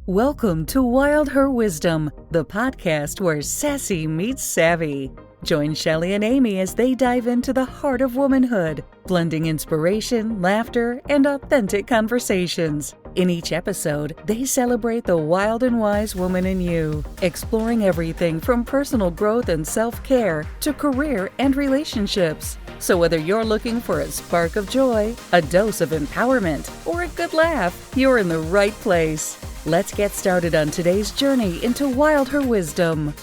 Welcome to Wild Her Wisdom, the podcast where sassy meets savvy. Join Shelley and Amy as they dive into the heart of womanhood, blending inspiration, laughter, and authentic conversations. In each episode, they celebrate the wild and wise woman in you, exploring everything from personal growth and self-care to career and relationships. So whether you're looking for a spark of joy, a dose of empowerment, or a good laugh, you're in the right place. Let's get started on today's journey into Wild Her Wisdom.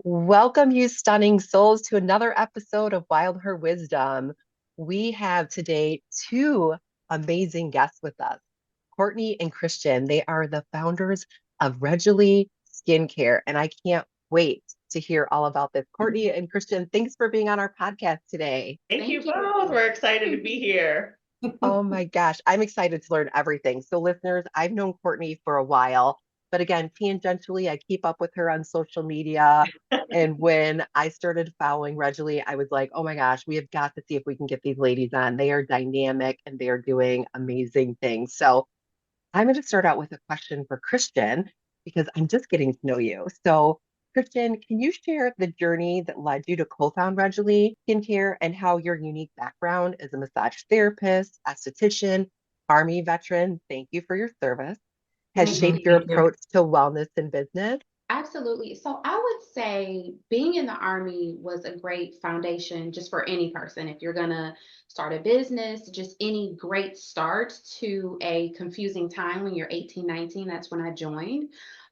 Welcome, you stunning souls, to another episode of Wild Her Wisdom. We have today two amazing guests with us, Courtney and Christian. They are the founders of Regeily Skincare, and I can't wait to hear all about this. Courtney and Christian, thanks for being on our podcast today. Thank you both. We're excited to be here. Oh my gosh, I'm excited to learn everything. So listeners, I've known Courtney for a while, but again, tangentially, I keep up with her on social media. And when I started following Regeily, I was like, oh my gosh, we have got to see if we can get these ladies on. They are dynamic and they are doing amazing things. So I'm going to start out with a question for Christian because I'm just getting to know you. So Christian, can you share the journey that led you to co-found Regeily Skincare and how your unique background as a massage therapist, esthetician, Army veteran, thank you for your service, has shaped your approach to wellness and business? Absolutely. So I would say being in the Army was a great foundation just for any person. If you're going to start a business, just any great start to a confusing time when you're 18, 19, that's when I joined.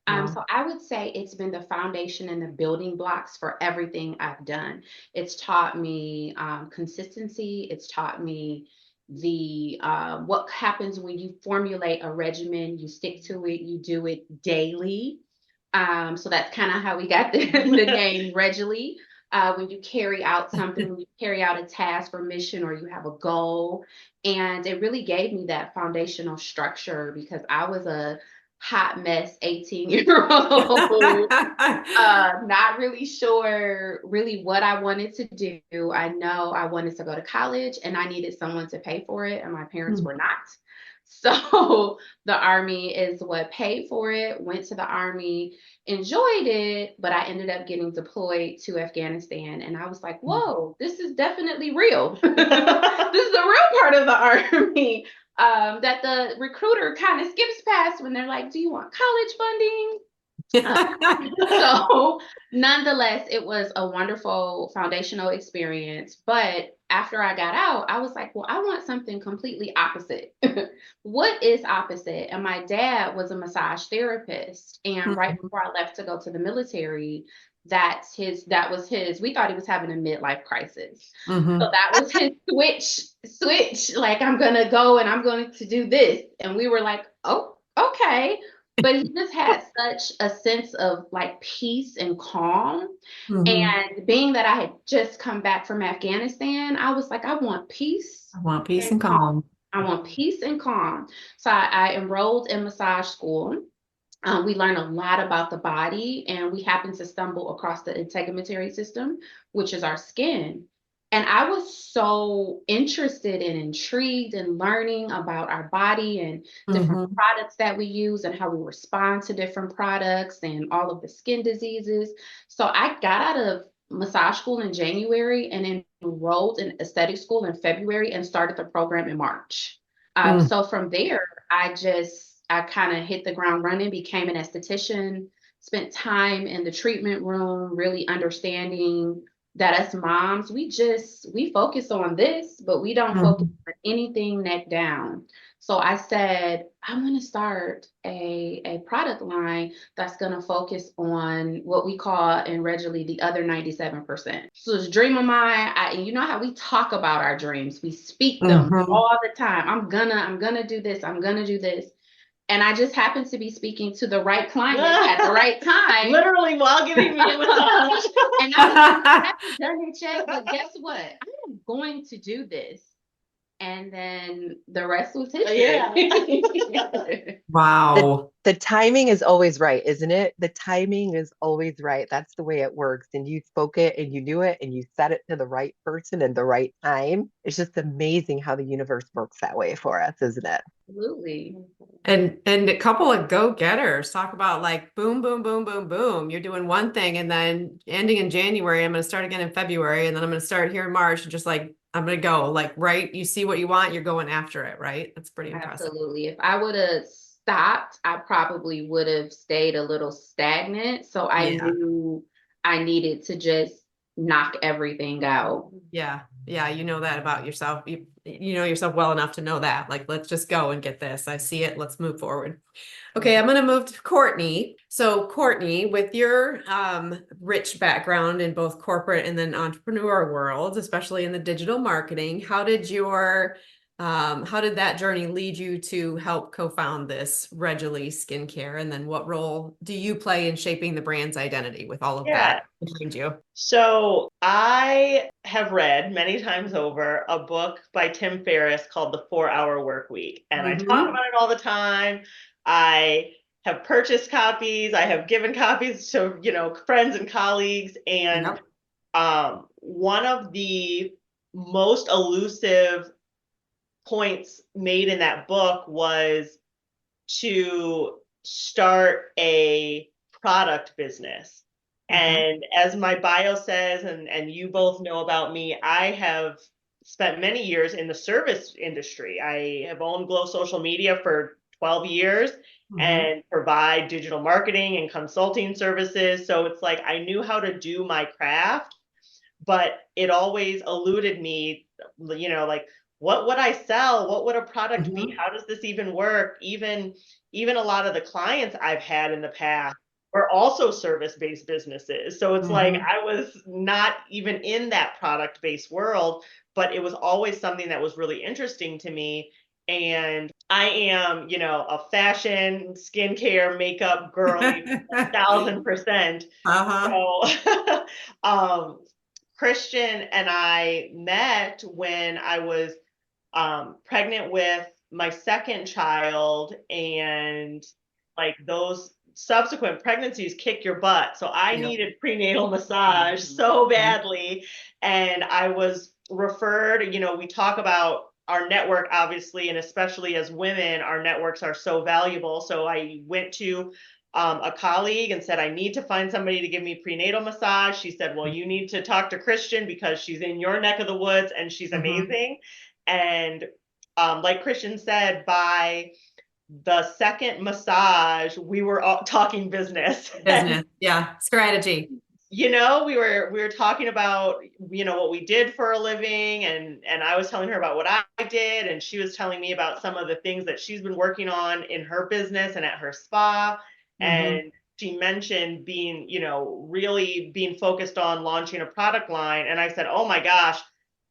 So I would say it's been the foundation and the building blocks for everything I've done. It's taught me consistency. It's taught me the what happens when you formulate a regimen, you stick to it, you do it daily. So that's kind of how we got the name Regeily. When you carry out something, when you carry out a task or mission, or you have a goal. And it really gave me that foundational structure because I was a hot mess 18-year-old, not really sure really what I wanted to do. I know I wanted to go to college and I needed someone to pay for it, and my parents were not. So the Army is what paid for it, went to the Army, enjoyed it, but I ended up getting deployed to Afghanistan. And I was like, whoa, this is definitely real. This is the real part of the Army that the recruiter kind of skips past when they're like, do you want college funding? So nonetheless, it was a wonderful foundational experience. But after I got out, I was like, well, I want something completely opposite. What is opposite? And my dad was a massage therapist. And right before I left to go to the military, that was his, we thought he was having a midlife crisis. So that was his switch, like, I'm gonna go and I'm going to do this. And we were like, oh, okay. But he just had such a sense of like peace and calm. And being that I had just come back from Afghanistan, I was like, I want peace. I want peace and calm. I want peace and calm. So I enrolled in massage school. We learn a lot about the body, and we happen to stumble across the integumentary system, which is our skin. And I was so interested and intrigued in learning about our body and different products that we use and how we respond to different products and all of the skin diseases. So I got out of massage school in January and enrolled in aesthetic school in February and started the program in March. So from there, I kind of hit the ground running, became an esthetician, spent time in the treatment room, really understanding that us moms, we focus on this, but we don't focus on anything neck down. So I said, I'm going to start a product line that's going to focus on what we call in Regeily the other 97%. So it's a dream of mine. And you know how we talk about our dreams, we speak them all the time. I'm gonna do this. I'm gonna do this. And I just happened to be speaking to the right client at the right time. Literally while giving me a massage. And I haven't done it yet, but guess what? I'm going to do this. And then the rest was history. Yeah. Wow. The timing is always right, isn't it? The timing is always right. That's the way it works. And you spoke it and you knew it and you said it to the right person in the right time. It's just amazing how the universe works that way for us, isn't it? Absolutely. Mhm. And a couple of go-getters talk about like boom, boom, boom, boom, boom. You're doing one thing and then ending in January. I'm going to start again in February and then I'm going to start here in March and just like I'm going to go like right. You see what you want, you're going after it, right? That's pretty impressive. Absolutely. If I would have stopped, I probably would have stayed a little stagnant. So I Yeah. knew I needed to just knock everything out. Yeah. Yeah. You know that about yourself. You know yourself well enough to know that. Like, let's just go and get this. I see it. Let's move forward. Okay, I'm going to move to Courtney. So, Courtney, with your rich background in both corporate and then entrepreneur worlds, especially in the digital marketing, how did that journey lead you to help co-found this Regeily skincare? And then what role do you play in shaping the brand's identity with all of Yeah. that behind you? So I have read many times over a book by Tim Ferriss called The 4 Hour Work Week. And I talk Mhm. about it all the time. I have purchased copies. I have given copies to, friends and colleagues. And Yep. one of the most elusive points made in that book was to start a product business. And as my bio says, and you both know about me, I have spent many years in the service industry. I have owned Glow Social Media for 12 years and provide digital marketing and consulting services. So it's like I knew how to do my craft, but it always eluded me, like what would I sell? What would a product be? How does this even work? Even a lot of the clients I've had in the past were also service-based businesses. So it's like I was not even in that product-based world, but it was always something that was really interesting to me. And I am, a fashion, skincare, makeup girly, 1,000%. So Christian and I met when I was pregnant with my second child, and like those subsequent pregnancies kick your butt. So I needed prenatal massage so badly. And I was referred, we talk about our network, obviously, and especially as women, our networks are so valuable. So I went to a colleague and said, I need to find somebody to give me prenatal massage. She said, well, you need to talk to Christian because she's in your neck of the woods and she's amazing. And like Christian said, by the second massage, we were all talking business. Business. Yeah. Strategy. We were talking about, what we did for a living, and I was telling her about what I did, and she was telling me about some of the things that she's been working on in her business and at her spa. And she mentioned being, really being focused on launching a product line. And I said, oh my gosh,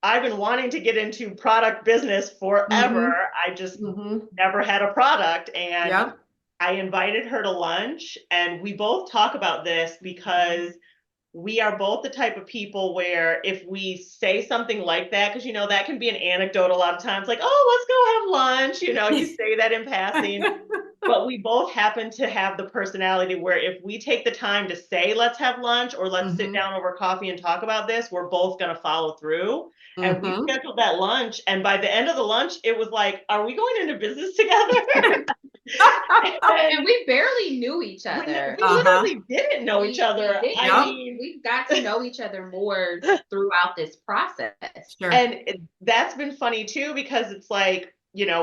I've been wanting to get into product business forever. I just never had a product. And I invited her to lunch, and we both talk about this because we are both the type of people where if we say something like that, because that can be an anecdote a lot of times, like, oh, let's go have lunch, you say that in passing. But we both happen to have the personality where if we take the time to say, let's have lunch or let's sit down over coffee and talk about this, we're both going to follow through. And we scheduled that lunch. And by the end of the lunch, it was like, are we going into business together? And we barely knew each other. We literally didn't know each other. I mean, we got to know each other more throughout this process. Sure. And that's been funny too, because it's like,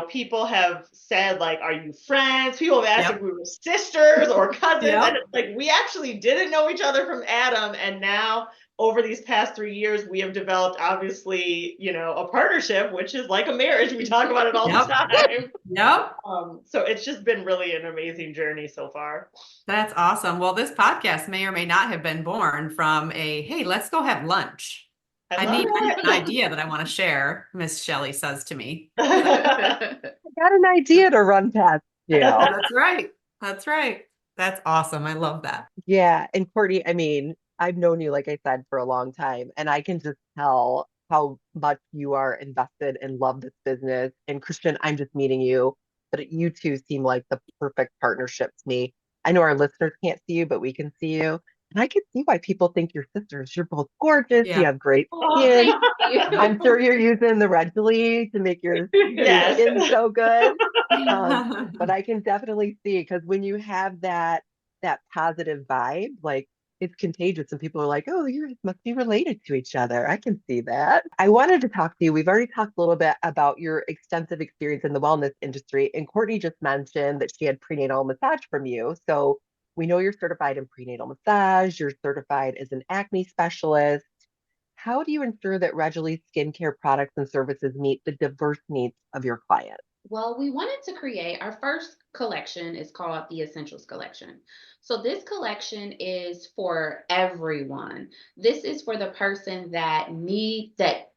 people have said, like, are you friends? People have asked if we were sisters or cousins. And it's like, we actually didn't know each other from Adam. And now over these past 3 years, we have developed, obviously, a partnership, which is like a marriage. We talk about it all the time. So it's just been really an amazing journey so far. That's awesome. Well, this podcast may or may not have been born from hey, let's go have lunch. I have an idea that I want to share, Miss Shelley says to me. I got an idea to run past you. That's right. That's right. That's awesome. I love that. Yeah. And Courtney, I mean, I've known you, like I said, for a long time, and I can just tell how much you are invested and love this business. And Christian, I'm just meeting you, but you two seem like the perfect partnership to me. I know our listeners can't see you, but we can see you. And I can see why people think you're sisters. You're both gorgeous. You Yeah. have great Oh, skin. thank I'm you. sure you're using the Regeily to make your Yes. skin so good. But I can definitely see, because when you have that positive vibe, like it's contagious and people are like, oh, you must be related to each other. I can see that. I wanted to talk to you. We've already talked a little bit about your extensive experience in the wellness industry, and Courtney just mentioned that she had prenatal massage from you. So we know you're certified in prenatal massage, you're certified as an acne specialist. How do you ensure that Regily's skincare products and services meet the diverse needs of your clients? Well, we wanted to create our first collection is called the Essentials Collection. So this collection is for everyone. This is for the person that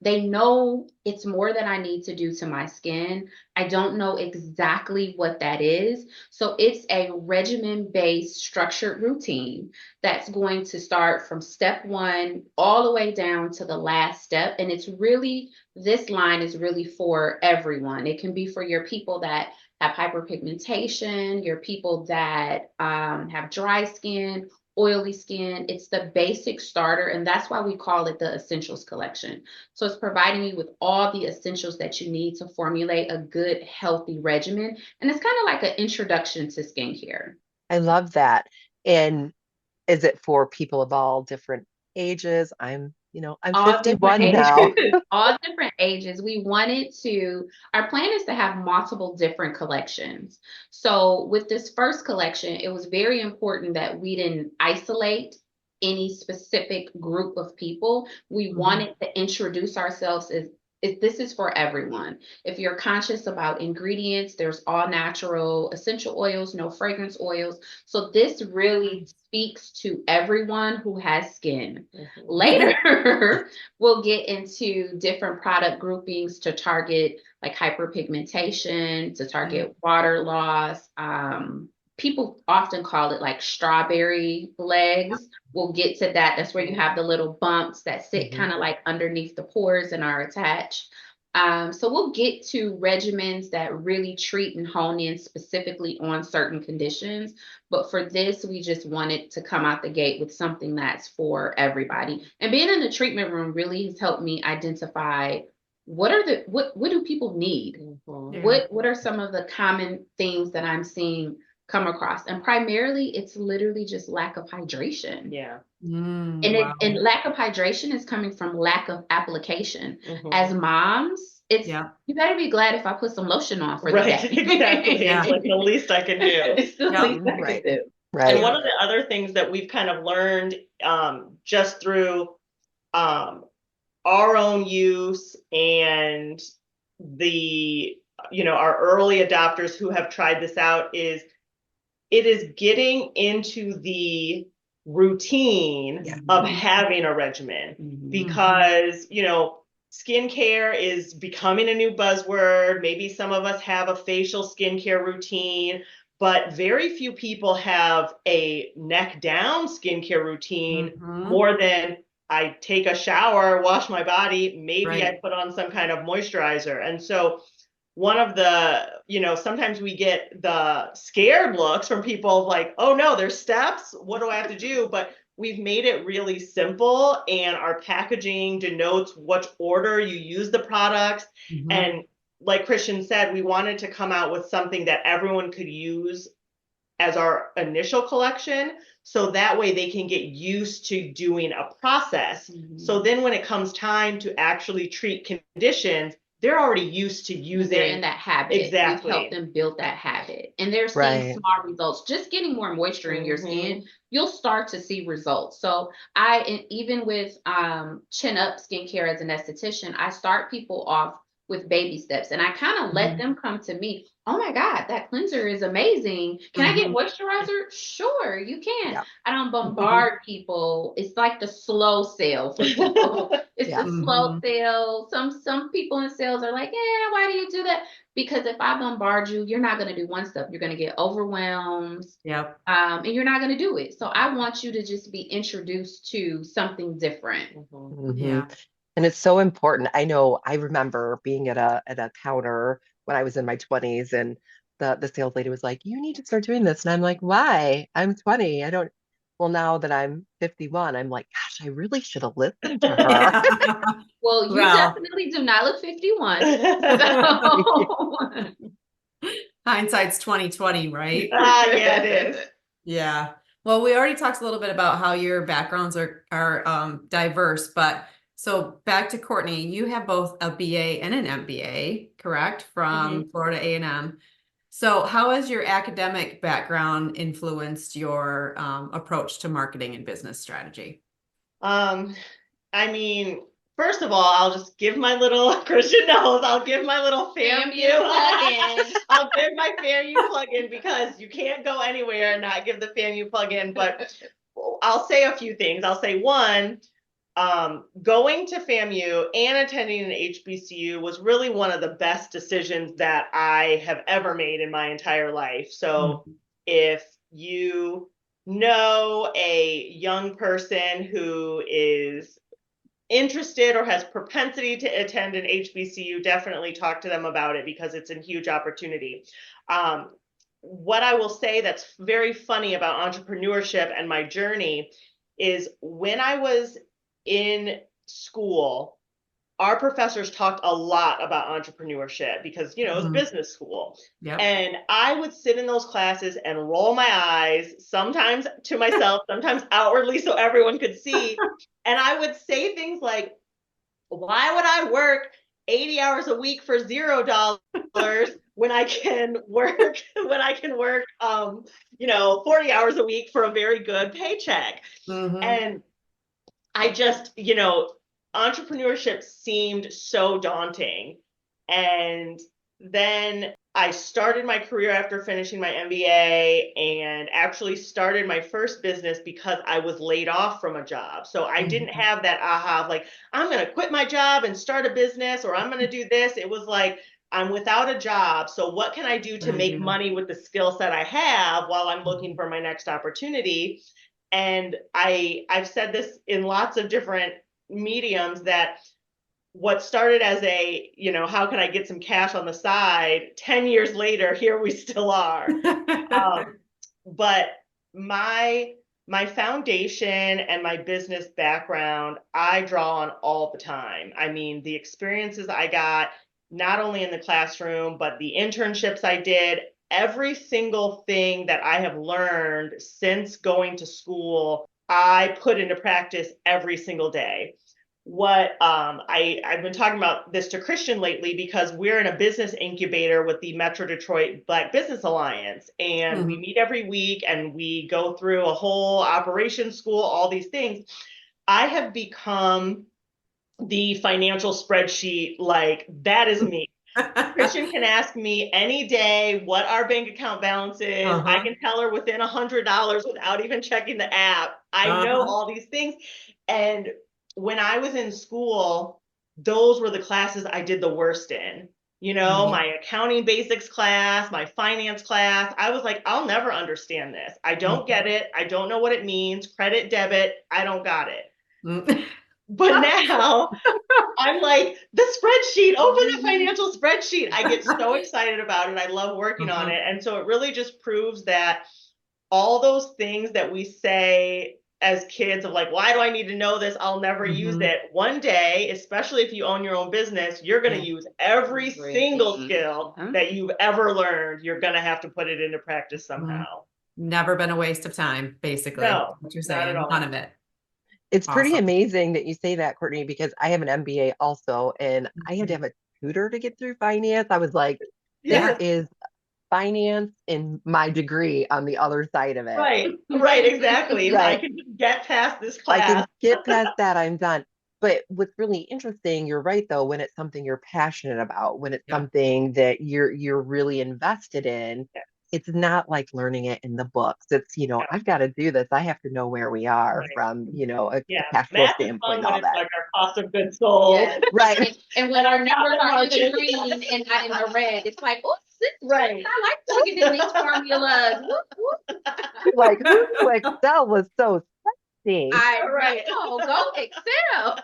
they know it's more than I need to do to my skin. I don't know exactly what that is. So it's a regimen-based structured routine that's going to start from step one all the way down to the last step. And this line is really for everyone. It can be for your people that have hyperpigmentation, your people that have dry skin, oily skin. It's the basic starter, and that's why we call it the Essentials Collection. So it's providing you with all the essentials that you need to formulate a good, healthy regimen. And it's kind of like an introduction to skincare. I love that. And is it for people of all different ages? I'm All different 51 now. ages. All different ages. Our plan is to have multiple different collections. So with this first collection, it was very important that we didn't isolate any specific group of people. We wanted to introduce ourselves as if this is for everyone. If you're conscious about ingredients, there's all natural essential oils, no fragrance oils. So this really speaks to everyone who has skin. Later, we'll get into different product groupings to target like hyperpigmentation, to target water loss. People often call it like strawberry legs. We'll get to that. That's where you have the little bumps that sit kind of like underneath the pores and are attached. So we'll get to regimens that really treat and hone in specifically on certain conditions. But for this, we just wanted to come out the gate with something that's for everybody. And being in the treatment room really has helped me identify what do people need? What are some of the common things that I'm seeing come across? And primarily it's literally just lack of hydration. Yeah. And lack of hydration is coming from lack of application. As moms, you better be glad if I put some lotion on for the day. Exactly. It's like the least I can do. It's the least I can do. Right. And one of the other things that we've kind of learned just through our own use and our early adopters who have tried this out is it is getting into the routine of having a regimen because, skincare is becoming a new buzzword. Maybe some of us have a facial skincare routine, but very few people have a neck down skincare routine more than I take a shower, wash my body, maybe I put on some kind of moisturizer. And so one of the, sometimes we get the scared looks from people like, oh no, there's steps. What do I have to do? But we've made it really simple, and our packaging denotes what order you use the products. And like Christian said, we wanted to come out with something that everyone could use as our initial collection. So that way they can get used to doing a process. So then when it comes time to actually treat conditions, they're already used to using. They're in that habit. Exactly. We've helped them build that habit. And they're seeing small results. Just getting more moisture in your skin, you'll start to see results. So even with Chin Up Skincare as an esthetician, I start people off with baby steps. And I kind of let them come to me. Oh my God, that cleanser is amazing. Can I get moisturizer? Sure, you can. I don't bombard people. It's like the slow sale for people. It's the slow sale. Some people in sales are like, yeah, why do you do that? Because if I bombard you, you're not going to do one step. You're going to get overwhelmed. And you're not going to do it. So I want you to just be introduced to something different. And it's so important. I remember being at a counter when I was in my 20s, and the sales lady was like, you need to start doing this. And I'm like, why? I'm 20. Well, now that I'm 51, I'm like, gosh, I really should have listened to her. Well, you Well, definitely do not look 51. So. hindsight's 2020, right? Yeah, it is. Yeah. Well, we already talked a little bit about how your backgrounds are diverse, but so back to Courtney, you have both a BA and an MBA, correct? From Florida A&M. So how has your academic background influenced your approach to marketing and business strategy? I mean, first of all, I'll just give my little Christian knows. I'll give my little FAMU plug-in. I'll give my FAMU plug-in because you can't go anywhere and not give the FAMU plug-in. But I'll say a few things. I'll say one, going to FAMU and attending an HBCU was really one of the best decisions that I have ever made in my entire life. So if you know a young person who is interested or has propensity to attend an HBCU, definitely talk to them about it because it's a huge opportunity. What I will say that's very funny about entrepreneurship and my journey is when I was in school, our professors talked a lot about entrepreneurship because, you know, it was business school. Yep. And I would sit in those classes and roll my eyes, sometimes to myself, sometimes outwardly so everyone could see. And I would say things like, why would I work 80 hours a week for $0 when I can work, you know, 40 hours a week for a very good paycheck? And I just, you know, entrepreneurship seemed so daunting. And then I started my career after finishing my MBA and actually started my first business because I was laid off from a job. So I didn't have that aha of like, I'm going to quit my job and start a business or I'm going to do this. It was like, I'm without a job. So what can I do to make money with the skill set I have while I'm looking for my next opportunity? And I've said this in lots of different mediums that what started as a, you know, how can I get some cash on the side? 10 years later, here we still are. But my foundation and my business background, I draw on all the time. I mean, the experiences I got, not only in the classroom, but the internships I did, every single thing that I have learned since going to school, I put into practice every single day. What I've been talking about this to Christian lately because we're in a business incubator with the Metro Detroit Black Business Alliance, and we meet every week and we go through a whole operations school, all these things. I have become the financial spreadsheet, like that is me. Christian can ask me any day what our bank account balance is. I can tell her within $100 without even checking the app. I know all these things. And when I was in school, those were the classes I did the worst in. You know, my accounting basics class, my finance class. I was like, I'll never understand this. I don't get it. I don't know what it means. Credit, debit, I don't got it. But now I'm like, the spreadsheet, open the financial spreadsheet. I get so excited about it. I love working on it. And so it really just proves that all those things that we say as kids of like, why do I need to know this? I'll never use it. One day, especially if you own your own business, you're going to use every single skill that you've ever learned. You're going to have to put it into practice somehow. Never been a waste of time, basically. No, what you're not at saying, all. none of it. It's pretty amazing that you say that, Courtney, because I have an MBA also, and I had to have a tutor to get through finance. I was like, there is finance in my degree on the other side of it. Right, exactly. If I can get past this class. I can get past that, I'm done. But what's really interesting, you're right though, when it's something you're passionate about, when it's something that you're really invested in, it's not like learning it in the books. It's, you know, I've got to do this. I have to know where we are from, you know, a cash flow standpoint, all that. Like our cost of goods sold. Right. And when our numbers are in the green and not in the red, it's like, oh, I like plugging in these formulas. Like, Excel was so sexy. Go Excel.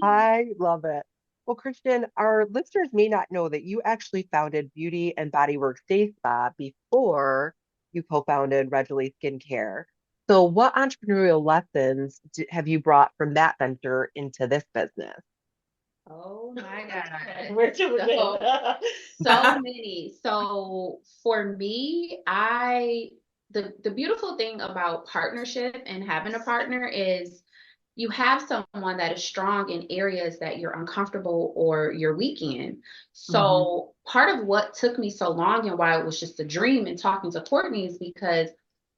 I love it. Well, Christian, our listeners may not know that you actually founded Beauty and Body Works Day Spa before you co-founded Regeily Skincare. So what entrepreneurial lessons have you brought from that venture into this business? Oh my God. Where to begin? So many. So for me, the beautiful thing about partnership and having a partner is you have someone that is strong in areas that you're uncomfortable or you're weak in. So part of what took me so long and why it was just a dream and talking to Courtney is because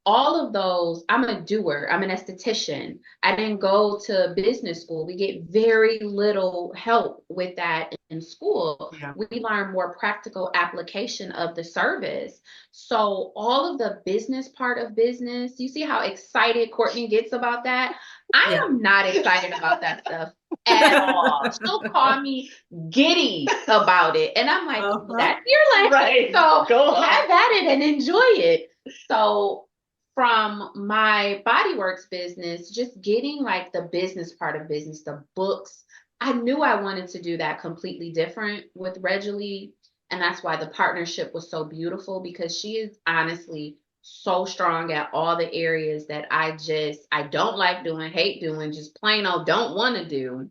all of those, I'm a doer, I'm an esthetician. I didn't go to business school. We get very little help with that in school. Yeah. We learn more practical application of the service. So all of the business part of business, you see how excited Courtney gets about that? I Yeah. am not excited about that stuff at all. She'll call me giddy about it. And I'm like, that's your life. Right. So Go on. have at it and enjoy it. So from my bodyworks business, just getting like the business part of business, the books, I knew I wanted to do that completely different with Regeily. And that's why the partnership was so beautiful, because she is honestly so strong at all the areas that I don't like doing, hate doing, just plain old don't want to do.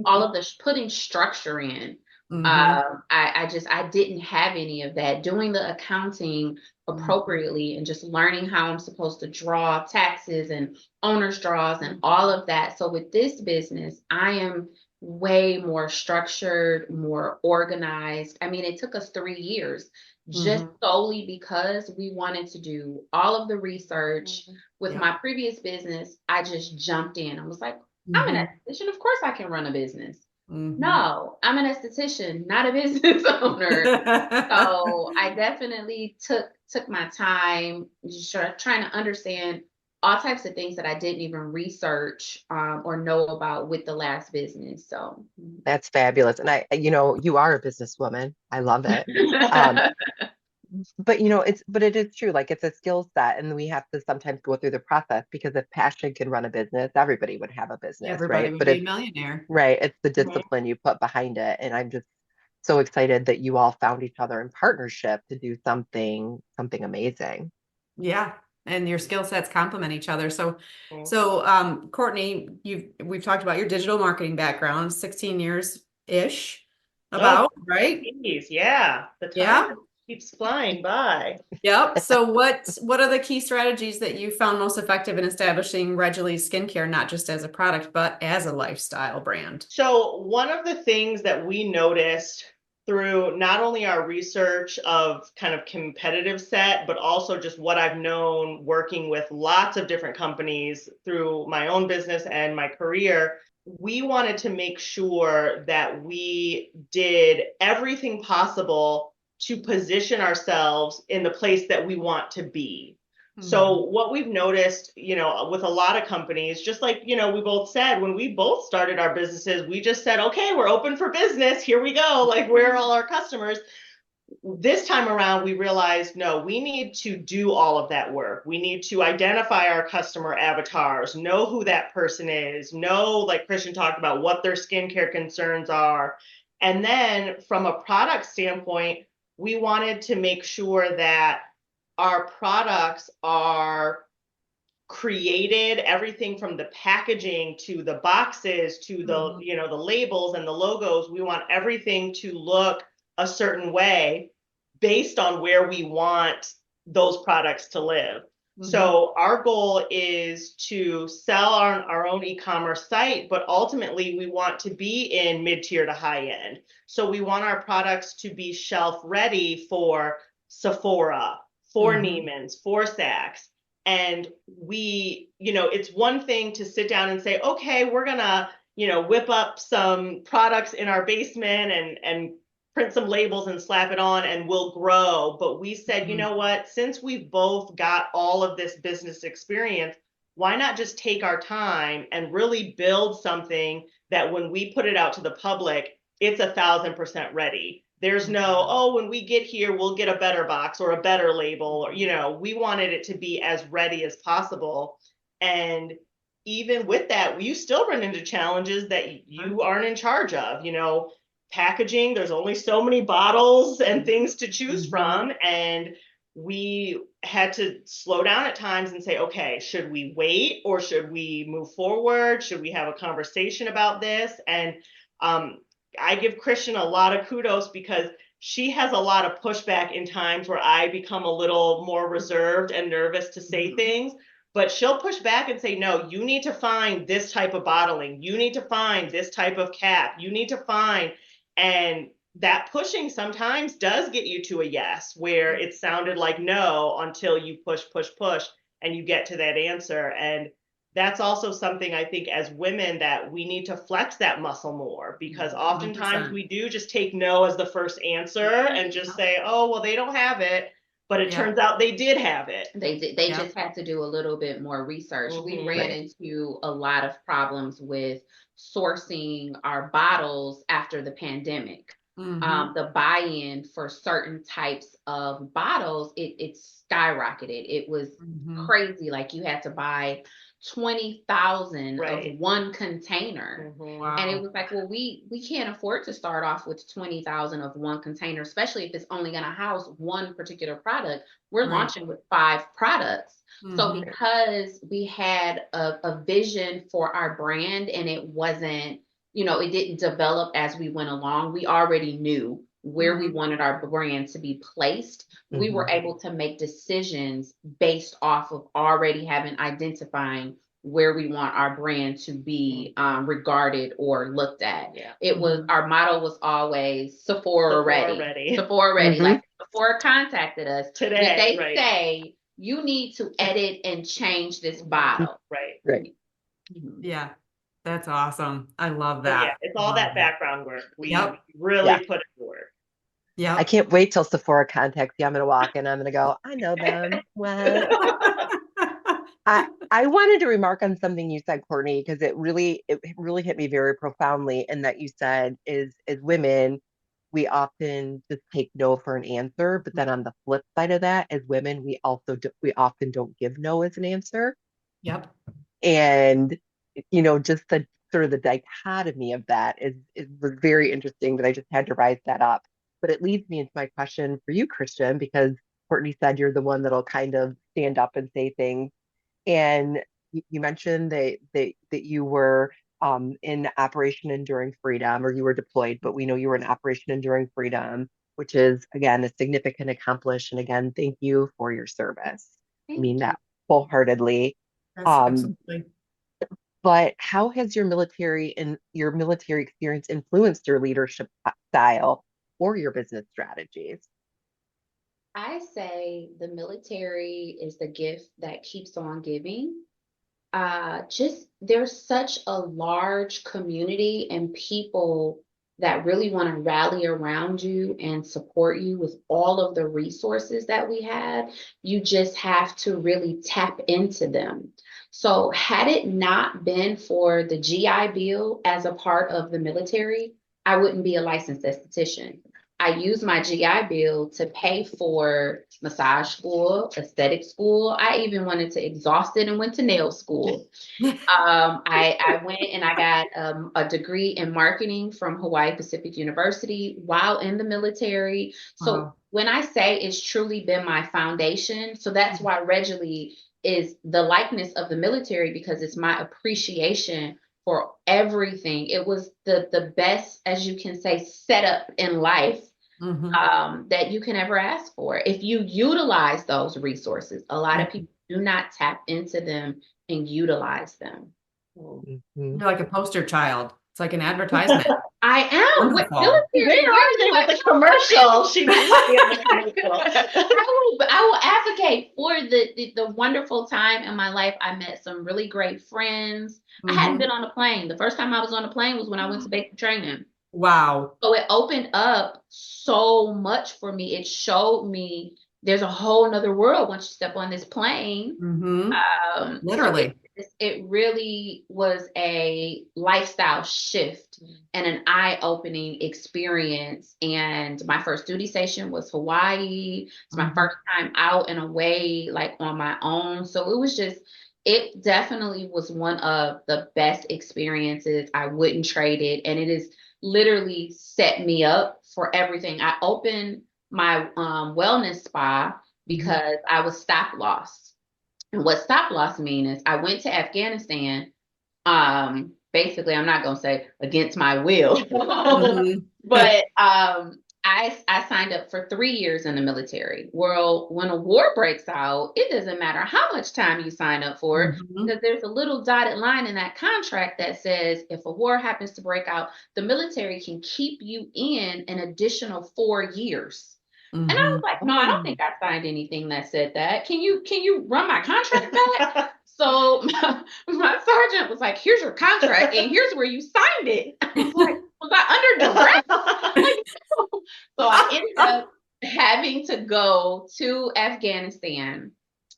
All of the putting structure in. I didn't have any of that. Doing the accounting appropriately and just learning how I'm supposed to draw taxes and owner's draws and all of that. So with this business, I am way more structured, more organized. I mean, it took us 3 years just solely because we wanted to do all of the research. With my previous business, I just jumped in. I was like, I'm an esthetician. Of course I can run a business. No, I'm an esthetician, not a business owner. So I definitely took my time, just trying to understand all types of things that I didn't even research or know about with the last business. So That's fabulous. And you are a businesswoman. I love it. But it is true. Like, it's a skill set, and we have to sometimes go through the process, because if passion can run a business, everybody would have a business, Everybody right? would But be a it's millionaire. right. It's the discipline you put behind it. And I'm just so excited that you all found each other in partnership to do something amazing. Yeah. And your skill sets complement each other. So Courtney, we've talked about your digital marketing background, 16 years-ish about, right? Geez, yeah. The time keeps flying by. Yep. So what are the key strategies that you found most effective in establishing Regeily skincare, not just as a product, but as a lifestyle brand? So one of the things that we noticed through not only our research of kind of competitive set, but also just what I've known working with lots of different companies through my own business and my career, we wanted to make sure that we did everything possible to position ourselves in the place that we want to be. So what we've noticed, with a lot of companies, just like, we both said, when we both started our businesses, we just said, okay, we're open for business. Here we go. Like, where are all our customers? This time around, we realized, no, we need to do all of that work. We need to identify our customer avatars, know who that person is, know, like Christian talked about, what their skincare concerns are. And then from a product standpoint, we wanted to make sure that our products are created, everything from the packaging to the boxes to the the labels and the logos. We want everything to look a certain way based on where we want those products to live. So our goal is to sell on our own e-commerce site, but ultimately we want to be in mid-tier to high end. So we want our products to be shelf ready for Sephora, for Neiman's, for Saks. And it's one thing to sit down and say, okay, we're gonna, whip up some products in our basement and print some labels and slap it on and we'll grow. But we said, you know what, since we've both got all of this business experience, why not just take our time and really build something that when we put it out to the public, it's 1,000% ready. There's no, when we get here, we'll get a better box or a better label, or, we wanted it to be as ready as possible. And even with that, you still run into challenges that you aren't in charge of, packaging. There's only so many bottles and things to choose from. And we had to slow down at times and say, okay, should we wait or should we move forward? Should we have a conversation about this? And I give Christian a lot of kudos because she has a lot of pushback in times where I become a little more reserved and nervous to say things. But she'll push back and say, no, you need to find this type of bottling. You need to find this type of cap. You need to find, and that pushing sometimes does get you to a yes, where it sounded like no until you push, and you get to that answer. And that's also something I think as women that we need to flex that muscle more, because oftentimes 100%. we do just take no as the first answer and just say, oh, well, they don't have it. But it turns out they did have it. They did. They just had to do a little bit more research. We ran into a lot of problems with sourcing our bottles after the pandemic. The buy-in for certain types of bottles, it skyrocketed. It was crazy. Like you had to buy 20,000 of one container. Wow. And it was like, well, we can't afford to start off with 20,000 of one container, especially if it's only going to house one particular product. We're launching with 5 products. So because we had a vision for our brand and it wasn't, it didn't develop as we went along, we already knew where we wanted our brand to be placed. We were able to make decisions based off of already having identifying where we want our brand to be regarded or looked at. It was, our motto was always Sephora ready. Sephora ready. Like Sephora contacted us today, they say you need to edit and change this bottle. Right. Yeah. That's awesome. I love that. Yeah, it's all that background work. We really put it to work. Yeah. I can't wait till Sephora contacts you. I'm going to walk in. I'm going to go, I know them. What? I wanted to remark on something you said, Courtney, because it really hit me very profoundly. And that you said is, as women, we often just take no for an answer. But then on the flip side of that, as women, we often don't give no as an answer. Yep. And just the sort of the dichotomy of that was very interesting, that I just had to rise that up. But it leads me into my question for you, Christian, because Courtney said you're the one that'll kind of stand up and say things. And you mentioned that you were in Operation Enduring Freedom, or you were deployed, but we know you were in Operation Enduring Freedom, which is, again, a significant accomplishment. And again, thank you for your service. I mean that wholeheartedly. Absolutely. But how has your military experience influenced your leadership style or your business strategies? I say the military is the gift that keeps on giving. There's such a large community and people that really want to rally around you and support you with all of the resources that we have. You just have to really tap into them. So had it not been for the GI Bill as a part of the military, I wouldn't be a licensed esthetician. I used my GI Bill to pay for massage school, aesthetic school. I even wanted to exhaust it and went to nail school. I went and I got a degree in marketing from Hawaii Pacific University while in the military. So when I say it's truly been my foundation, so that's why Regeily is the likeness of the military, because it's my appreciation for everything. It was the best, as you can say, setup in life that you can ever ask for. If you utilize those resources, a lot of people do not tap into them and utilize them. You're like a poster child. It's like an advertisement. I am. With military, with the commercial. She was on the commercial. I will advocate for the wonderful time in my life. I met some really great friends. I hadn't been on a plane. The first time I was on a plane was when I went to basic training. Wow. So it opened up so much for me. It showed me there's a whole nother world once you step on this plane. Literally. It really was a lifestyle shift and an eye-opening experience. And my first duty station was Hawaii. It's my first time out and away, like on my own. So it definitely was one of the best experiences. I wouldn't trade it. And it has literally set me up for everything. I opened my wellness spa because I was stop loss. And what stop loss mean is I went to Afghanistan. Basically, I'm not gonna say against my will, Mhm. but I signed up for 3 years in the military. Well, when a war breaks out, it doesn't matter how much time you sign up for it, Mhm. because there's a little dotted line in that contract that says if a war happens to break out, the military can keep you in an additional 4 years. And I was Mhm. like, no, I don't think I signed anything that said that. Can you run my contract back? So my sergeant was like, here's your contract and here's where you signed it. I was like, was I under duress? Like, so I ended up having to go to Afghanistan.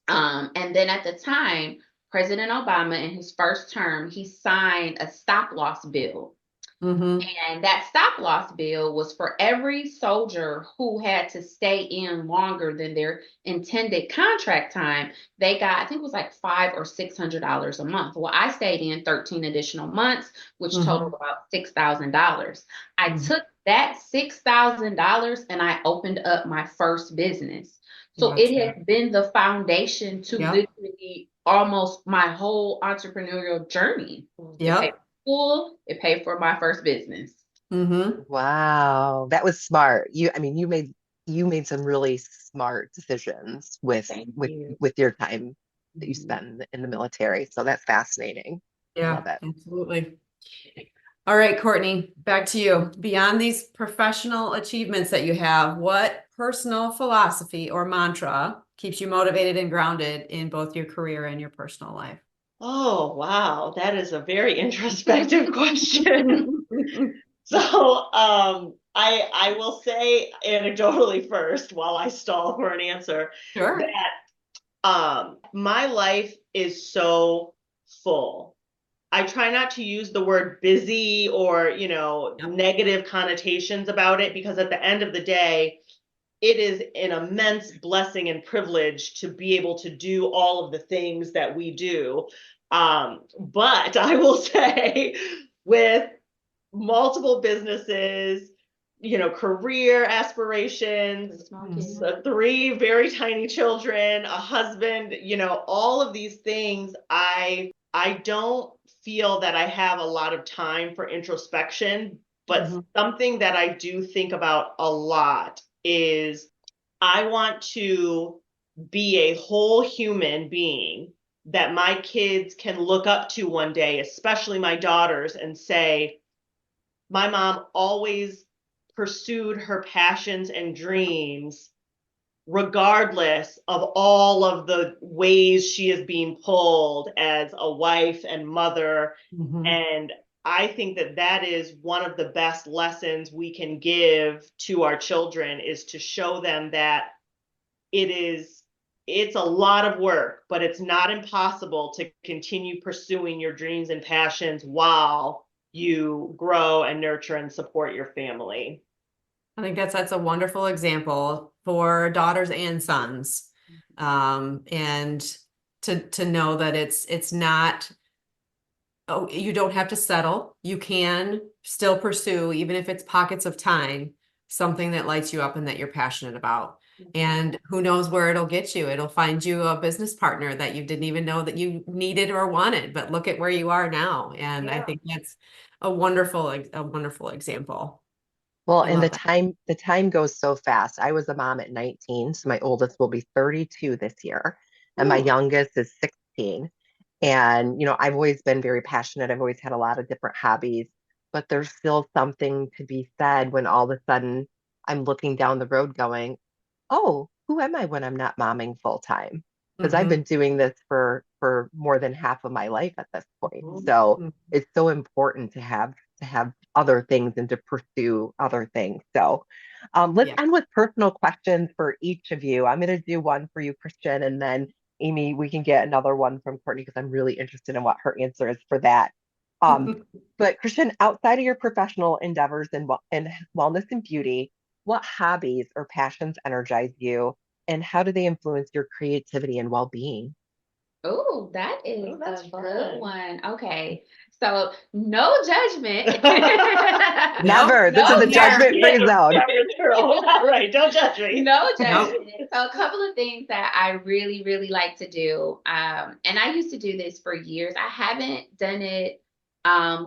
And then at the time, President Obama, in his first term, he signed a stop loss bill. Mhm. And that stop loss bill was for every soldier who had to stay in longer than their intended contract time. They got, I think it was like $500 or $600 a month. Well, I stayed in 13 additional months, which totaled Mhm. about $6,000. I Mhm. took that $6,000 and I opened up my first business. So it Gotcha. has been the foundation to Yep. literally almost my whole entrepreneurial journey. It paid Yep. school, it paid for my first business. Mhm. Wow, that was smart. I mean, you made some really smart decisions with Thank with you. with your time that you Mhm. spend in the military. So that's fascinating. I Yeah, love it. absolutely. All right, Courtney, back to you. Beyond these professional achievements that you have, what personal philosophy or mantra keeps you motivated and grounded in both your career and your personal life? Oh, wow. That is a very introspective question. So, I will say anecdotally first, while I stall for an answer, Sure. that my life is so full. I try not to use the word busy or, Yep. negative connotations about it, because at the end of the day, it is an immense blessing and privilege to be able to do all of the things that we do. But I will say, with multiple businesses, career aspirations, Small Mhm. kid. 3 very tiny children, a husband, all of these things, I don't feel that I have a lot of time for introspection, but Mhm. something that I do think about a lot is I want to be a whole human being that my kids can look up to one day, especially my daughters, and say, my mom always pursued her passions and dreams regardless of all of the ways she is being pulled as a wife and mother. Mhm. And I think that that is one of the best lessons we can give to our children, is to show them that it's a lot of work, but it's not impossible to continue pursuing your dreams and passions while you grow and nurture and support your family. I think that's a wonderful example for daughters and sons. And to know that it's not, oh, you don't have to settle. You can still pursue, even if it's pockets of time, something that lights you up and that you're passionate about. And who knows where it'll get you? It'll find you a business partner that you didn't even know that you needed or wanted, but look at where you are now. And I Yeah. think that's a wonderful example. Well, I and love the that. time goes so fast. I was a mom at 19, so my oldest will be 32 this year, and my Ooh. youngest is 16. And I've always been very passionate. I've always had a lot of different hobbies, but there's still something to be said when all of a sudden I'm looking down the road going, oh, who am I when I'm not momming full time? Because I've Mhm. been doing this for more than half of my life at this point. So Mhm. it's so important to have other things and to pursue other things. So let's Yeah. end with personal questions for each of you. I'm going to do one for you, Christian, and then Amy, we can get another one from Courtney because I'm really interested in what her answer is for that. Um, but Christian, outside of your professional endeavors in wellness and beauty, what hobbies or passions energize you, and how do they influence your creativity and well-being? Oh, that is Oh, that's a fun. good one. Okay. So no judgment. Never. This No is a judgment-free Yeah, zone. all right, don't judge me. No Nope. judgment. So a couple of things that I really, really like to do. And I used to do this for years. I haven't done it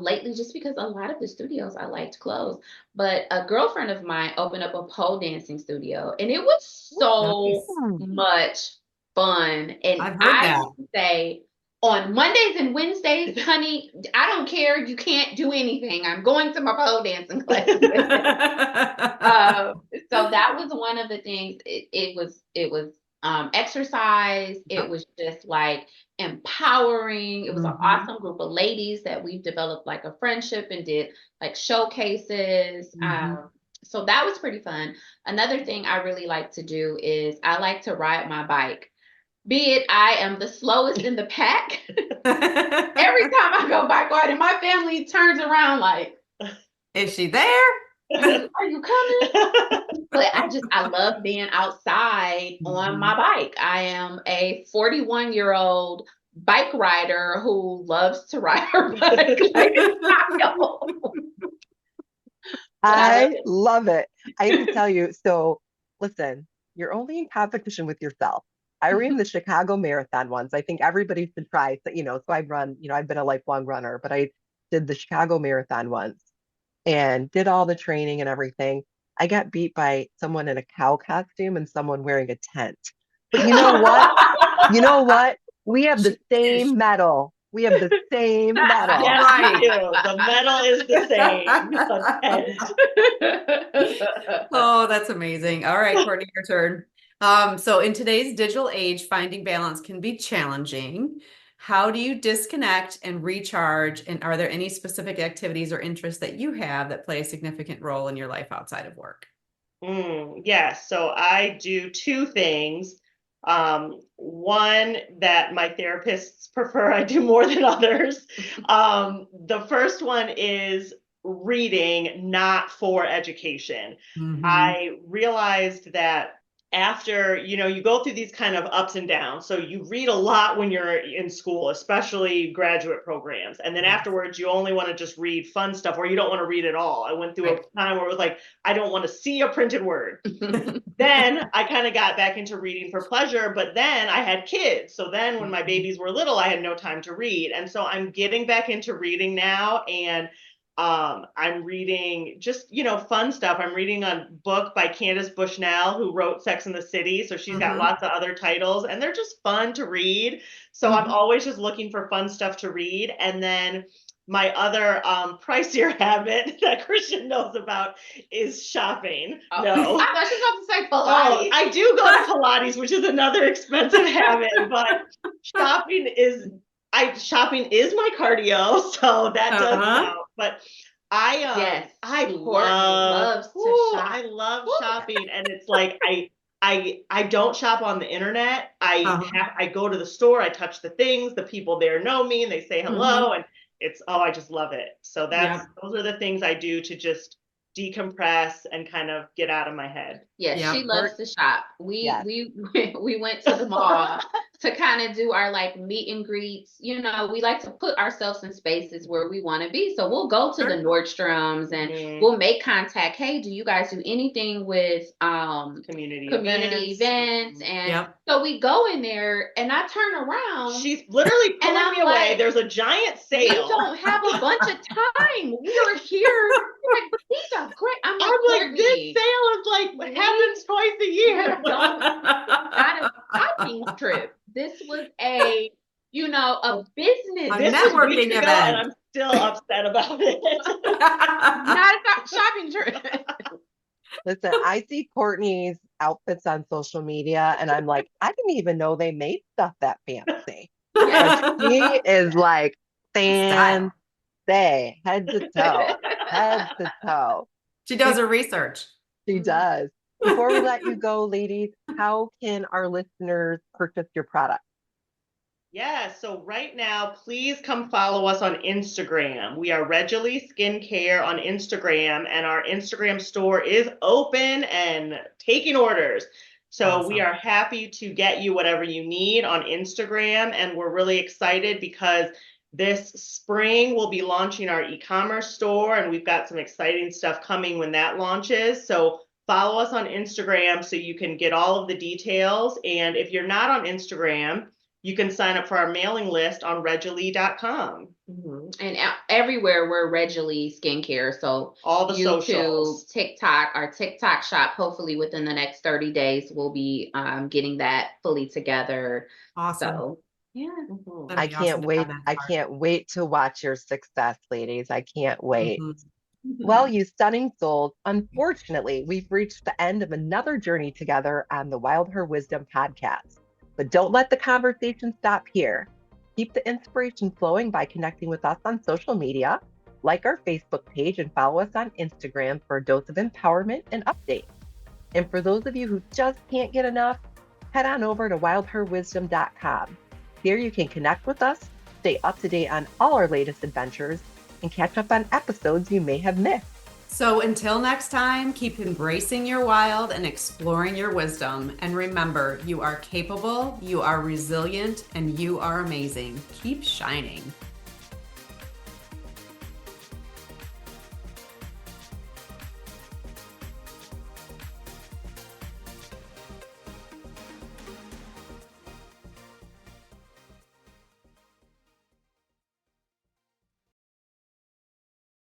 lately just because a lot of the studios I liked closed. But a girlfriend of mine opened up a pole dancing studio, and it was so Nice. much fun. And I've heard I that. used to say, on Mondays and Wednesdays, honey, I don't care. You can't do anything. I'm going to my pole dancing class. So that was one of the things. It was exercise. It Yep. was just like empowering. It was an Mhm. awesome group of ladies that we've developed like a friendship and did like showcases. Mhm. So that was pretty fun. Another thing I really like to do is I like to ride my bike. Be it I am the slowest in the pack. Every time I go bike riding, my family turns around like, Is she there? are you coming? But I love being outside on my bike. I am a 41-year-old bike rider who loves to ride her bike like a child. But I love I it. love it. I have to tell you, so listen, you're only in competition with yourself. I ran the Chicago Marathon once. I think everybody should try. So, so I've run, I've been a lifelong runner, but I did the Chicago Marathon once and did all the training and everything. I got beat by someone in a cow costume and someone wearing a tent. But you know what? You know what? We have the same medal. We have the same medal. Yes, Right. we do. The medal is the same. Oh, that's amazing. All right, Courtney, your turn. So in today's digital age, finding balance can be challenging. How do you disconnect and recharge? And are there any specific activities or interests that you have that play a significant role in your life outside of work? Yes, so I do two things. One that my therapists prefer I do more than others. The first one is reading, not for education. Mhm. I realized that after, you go through these kind of ups and downs. So you read a lot when you're in school, especially graduate programs. And then Yes. afterwards, you only want to just read fun stuff or you don't want to read at all. I went through Right. a time where it was like, I don't want to see a printed word. Then I kind of got back into reading for pleasure, but then I had kids. So then when my babies were little, I had no time to read. And so I'm getting back into reading now. And I'm reading just, fun stuff. I'm reading a book by Candace Bushnell, who wrote Sex and the City. So she's got lots of other titles and they're just fun to read. So I'm always just looking for fun stuff to read. And then my other pricier habit that Christian knows about is shopping. Oh, No. I thought she was about to say Oh, Pilates. I do go to Pilates, which is another expensive habit, but shopping is my cardio, so that does count. But Yes, I Courtney love loves to shop. I love shopping, and it's like I don't shop on the internet. I go to the store, I touch the things, the people there know me, and they say hello, and I just love it. So those are the things I do to just decompress and kind of get out of my head. Yes, Yeah. she loves to shop. We Yes. we went to the mall to kind of do our like meet and greets. We like to put ourselves in spaces where we want to be. So we'll go to the Nordstroms and we'll make contact. Hey, do you guys do anything with Community events? And Yep. so we go in there and I turn around. She's literally pulling I'm me away. like, There's a giant we sale. don't have a bunch of time. We are here. Like, these are great. I'm like, this Courtney, sale is like happens twice a year. not a shopping trip. This was a business. A This was networking weeks ago, event. and I'm still upset about it. Not a shopping trip. Listen, I see Courtney's outfits on social media and I'm like, I didn't even know they made stuff that fancy. And she is like Style. fancy, head to toe, head to toe. She does her research. She does. Before we let you go, ladies, how can our listeners purchase your product? Yeah, so right now, please come follow us on Instagram. We are Regeily Skincare on Instagram, and our Instagram store is open and taking orders. So we Awesome. are happy to get you whatever you need on Instagram. And we're really excited because this spring we'll be launching our e-commerce store, and we've got some exciting stuff coming when that launches. So follow us on Instagram so you can get all of the details. And if you're not on Instagram, you can sign up for our mailing list on Regeily.com. And everywhere we're Regeily Skincare. So All the YouTube, socials. TikTok, our TikTok shop, hopefully within the next 30 days, we'll be getting that fully together. Awesome. So yeah. That'd I be can't awesome to wait. have that I part. can't wait to watch your success, ladies. I can't wait. Mhm. Well, you stunning souls, unfortunately, we've reached the end of another journey together on the Wild Her Wisdom podcast. But don't let the conversation stop here. Keep the inspiration flowing by connecting with us on social media, like our Facebook page, and follow us on Instagram for a dose of empowerment and updates. And for those of you who just can't get enough, head on over to wildherwisdom.com. Here you can connect with us, stay up to date on all our latest adventures, and catch up on episodes you may have missed. So until next time, keep embracing your wild and exploring your wisdom. And remember, you are capable, you are resilient, and you are amazing. Keep shining.